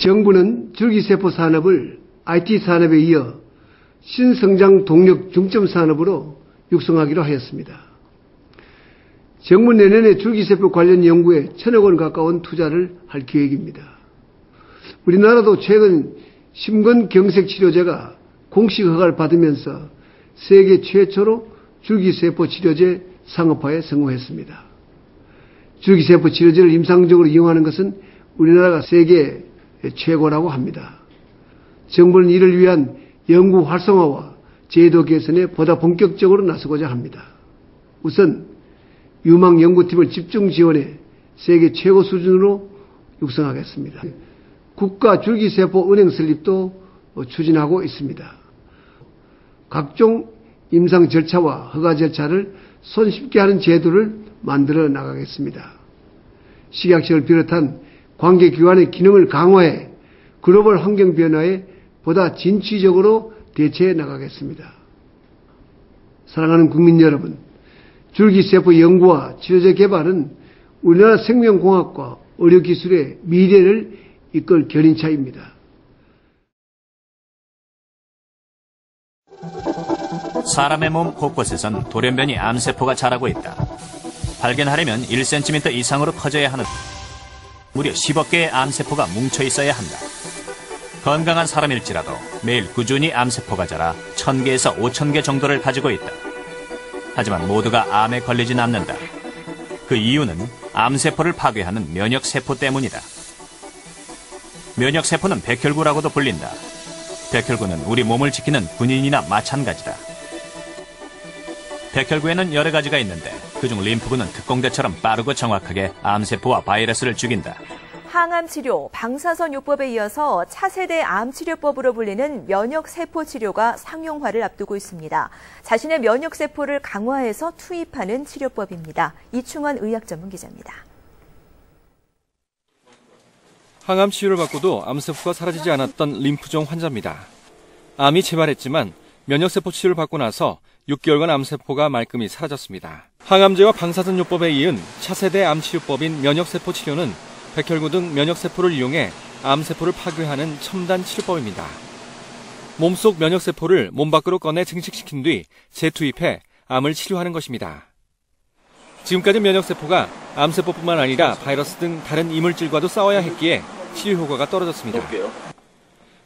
정부는 줄기세포 산업을 IT 산업에 이어 신성장 동력 중점 산업으로 육성하기로 하였습니다. 정부 내년에 줄기세포 관련 연구에 1,000억 원 가까운 투자를 할 계획입니다. 우리나라도 최근 심근경색 치료제가 공식 허가를 받으면서 세계 최초로 줄기세포 치료제 상업화에 성공했습니다. 줄기세포 치료제를 임상적으로 이용하는 것은 우리나라가 세계 최고라고 합니다. 정부는 이를 위한 연구 활성화와 제도 개선에 보다 본격적으로 나서고자 합니다. 우선 유망 연구팀을 집중 지원해 세계 최고 수준으로 육성하겠습니다. 국가 줄기세포 은행 설립도 추진하고 있습니다. 각종 임상 절차와 허가 절차를 손쉽게 하는 제도를 만들어 나가겠습니다. 식약처를 비롯한 관계기관의 기능을 강화해 글로벌 환경 변화에 보다 진취적으로 대처해 나가겠습니다. 사랑하는 국민 여러분, 줄기세포 연구와 치료제 개발은 우리나라 생명공학과 의료기술의 미래를 이끌 견인차입니다. 사람의 몸 곳곳에선 돌연변이 암세포가 자라고 있다. 발견하려면 1cm 이상으로 커져야 하는 무려 10억 개의 암세포가 뭉쳐 있어야 한다. 건강한 사람일지라도 매일 꾸준히 암세포가 자라 1,000개에서 5,000개 정도를 가지고 있다. 하지만 모두가 암에 걸리진 않는다. 그 이유는 암세포를 파괴하는 면역세포 때문이다. 면역세포는 백혈구라고도 불린다. 백혈구는 우리 몸을 지키는 군인이나 마찬가지다. 백혈구에는 여러 가지가 있는데 그중 림프구는 특공대처럼 빠르고 정확하게 암세포와 바이러스를 죽인다. 항암치료, 방사선요법에 이어서 차세대 암치료법으로 불리는 면역세포 치료가 상용화를 앞두고 있습니다. 자신의 면역세포를 강화해서 투입하는 치료법입니다. 이충원 의학전문기자입니다. 항암 치료를 받고도 암세포가 사라지지 않았던 림프종 환자입니다. 암이 재발했지만 면역세포 치료를 받고 나서 6개월간 암세포가 말끔히 사라졌습니다. 항암제와 방사선요법에 이은 차세대 암치료법인 면역세포 치료는 백혈구 등 면역세포를 이용해 암세포를 파괴하는 첨단 치료법입니다. 몸속 면역세포를 몸 밖으로 꺼내 증식시킨 뒤 재투입해 암을 치료하는 것입니다. 지금까지 면역세포가 암세포뿐만 아니라 바이러스 등 다른 이물질과도 싸워야 했기에 치료 효과가 떨어졌습니다.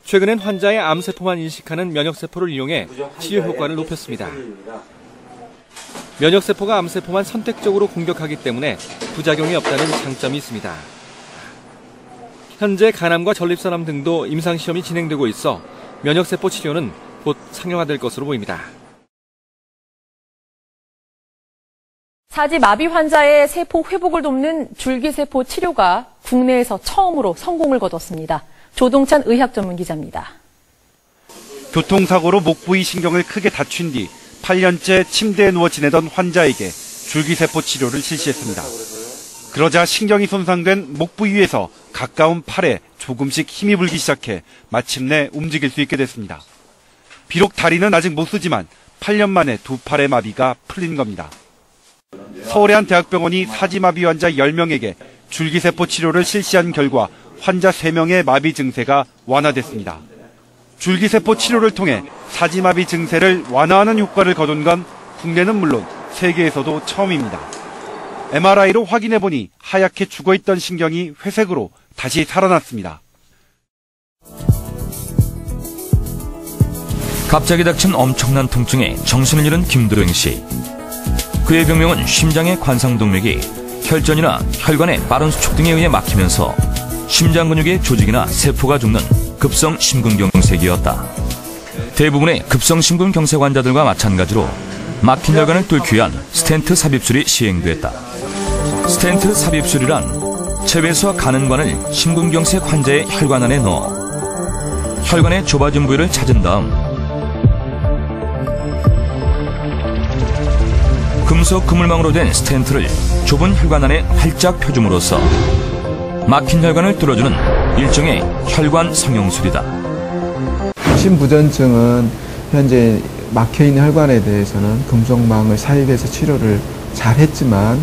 최근엔 환자의 암세포만 인식하는 면역세포를 이용해 치료 효과를 높였습니다. 면역세포가 암세포만 선택적으로 공격하기 때문에 부작용이 없다는 장점이 있습니다. 현재 간암과 전립선암 등도 임상시험이 진행되고 있어 면역세포 치료는 곧 상용화될 것으로 보입니다. 사지마비 환자의 세포 회복을 돕는 줄기세포 치료가 국내에서 처음으로 성공을 거뒀습니다. 조동찬 의학전문기자입니다. 교통사고로 목 부위 신경을 크게 다친 뒤 8년째 침대에 누워 지내던 환자에게 줄기세포 치료를 실시했습니다. 그러자 신경이 손상된 목 부위에서 가까운 팔에 조금씩 힘이 불기 시작해 마침내 움직일 수 있게 됐습니다. 비록 다리는 아직 못 쓰지만 8년 만에 두 팔의 마비가 풀린 겁니다. 서울의 한 대학병원이 사지마비 환자 10명에게 줄기세포 치료를 실시한 결과 환자 3명의 마비 증세가 완화됐습니다. 줄기세포 치료를 통해 사지마비 증세를 완화하는 효과를 거둔 건 국내는 물론 세계에서도 처음입니다. MRI로 확인해보니 하얗게 죽어있던 신경이 회색으로 다시 살아났습니다. 갑자기 닥친 엄청난 통증에 정신을 잃은 김도령 씨. 그의 병명은 심장의 관상동맥이 혈전이나 혈관의 빠른 수축 등에 의해 막히면서 심장 근육의 조직이나 세포가 죽는 급성 심근경색이었다. 대부분의 급성 심근경색 환자들과 마찬가지로 막힌 혈관을 뚫기 위한 스텐트 삽입술이 시행됐다. 스텐트 삽입술이란 체외수와 가는관을 심근경색 환자의 혈관 안에 넣어 혈관의 좁아진 부위를 찾은 다음 금속 그물망으로 된 스텐트를 좁은 혈관 안에 활짝 펴줌으로써 막힌 혈관을 뚫어주는 일종의 혈관 성형술이다. 심부전증은 현재 막혀있는 혈관에 대해서는 금속망을 삽입해서 치료를 잘했지만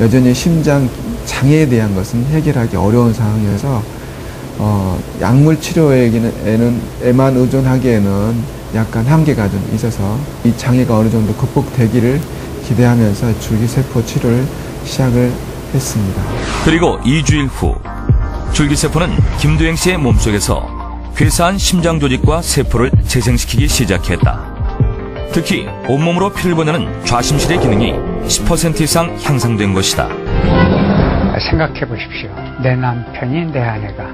여전히 심장 장애에 대한 것은 해결하기 어려운 상황이어서 약물 치료에만 의존하기에는 약간 한계가 좀 있어서 이 장애가 어느 정도 극복되기를 기대하면서 줄기세포 치료를 시작을 했습니다. 그리고 2주일 후 줄기세포는 김도영 씨의 몸속에서 괴사한 심장 조직과 세포를 재생시키기 시작했다. 특히 온몸으로 피를 보내는 좌심실의 기능이 10% 이상 향상된 것이다. 생각해 보십시오. 내 남편이, 내 아내가,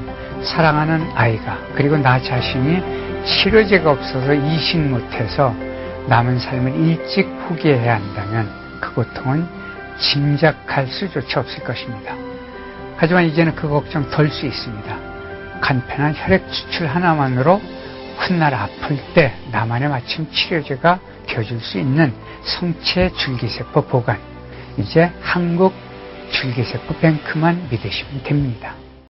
사랑하는 아이가, 그리고 나 자신이 치료제가 없어서 이식 못해서 남은 삶을 일찍 포기해야 한다면 그 고통은 짐작할 수조차 없을 것입니다. 하지만 이제는 그 걱정 덜 수 있습니다. 간편한 혈액 추출 하나만으로 훗날 아플 때 나만의 마침 치료제가 되어줄 수 있는 성체 줄기세포 보관, 이제 한국 줄기세포 뱅크만 믿으시면 됩니다.